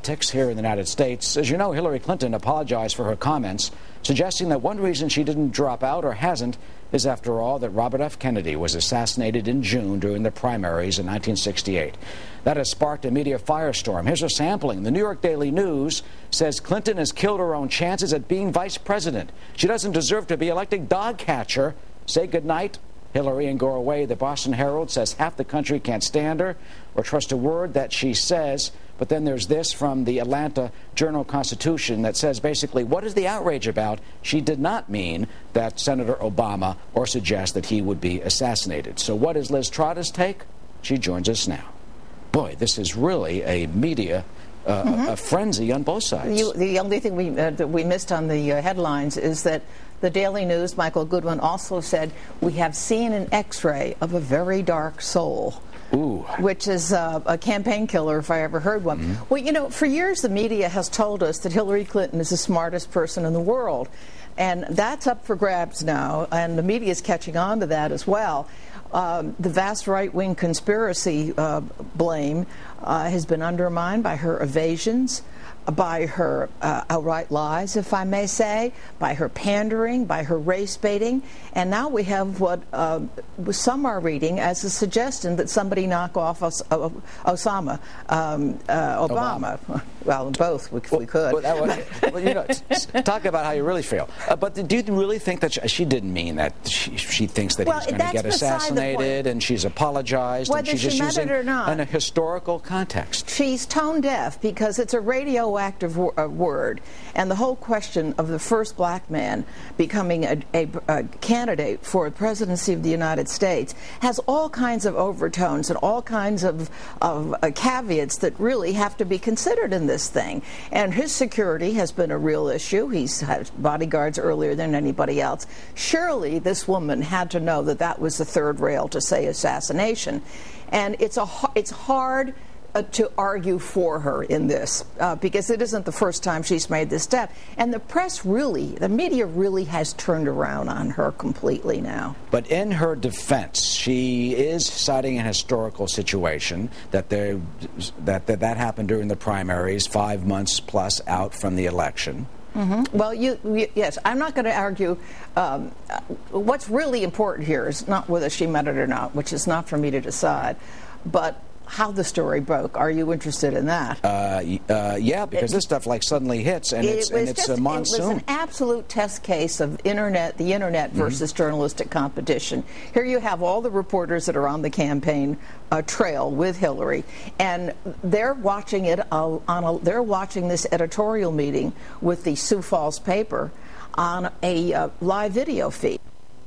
politics here in the United States. As you know, Hillary Clinton apologized for her comments, suggesting that one reason she didn't drop out, or hasn't, is, after all, that Robert F. Kennedy was assassinated in June during the primaries in 1968. That has sparked a media firestorm. Here's a sampling. The New York Daily News says Clinton has killed her own chances at being vice president. She doesn't deserve to be elected dog catcher. Say goodnight, Hillary, and go away. The Boston Herald says half the country can't stand her or trust a word that she says. But then there's this from the Atlanta Journal-Constitution that says basically, what is the outrage about? She did not mean that Senator Obama or suggest that he would be assassinated. So what is Liz Trotta's take? She joins us now. Boy, this is really a media a frenzy on both sides. The only thing that we missed on the headlines is that the Daily News, Michael Goodwin, also said, we have seen an X-ray of a very dark soul. Ooh. Which is a campaign killer if I ever heard one. Mm-hmm. Well, you know, for years the media has told us that Hillary Clinton is the smartest person in the world. And that's up for grabs now, and the media is catching on to that as well. The vast right-wing conspiracy blame has been undermined by her evasions, by her outright lies, if I may say, by her pandering, by her race baiting, and now we have what some are reading as a suggestion that somebody knock off Obama. Well, both, if we could. Well, you know, talk about how you really feel. But do you really think that she didn't mean that she thinks that he's going to get assassinated, and she's apologized, whether and she's just using it or not, in a historical context? She's tone deaf because it's a radioactive word, and the whole question of the first black man becoming a candidate for the presidency of the United States has all kinds of overtones and all kinds of caveats that really have to be considered in this thing. And his security has been a real issue. He's had bodyguards earlier than anybody else. Surely this woman had to know that that was the third rail to say assassination. And it's hard to argue for her in this because it isn't the first time she's made this step. And the press really, the media really has turned around on her completely now. But in her defense, she is citing an historical situation that that happened during the primaries, 5 months plus out from the election. Mm-hmm. Well, yes, I'm not going to argue. What's really important here is not whether she meant it or not, which is not for me to decide, but how the story broke. Are you interested in that? Yeah, because this stuff like suddenly hits, and it's a monsoon. It was an absolute test case of the internet versus journalistic competition. Here you have all the reporters that are on the campaign trail with Hillary, and they're watching it they're watching this editorial meeting with the Sioux Falls paper on a live video feed.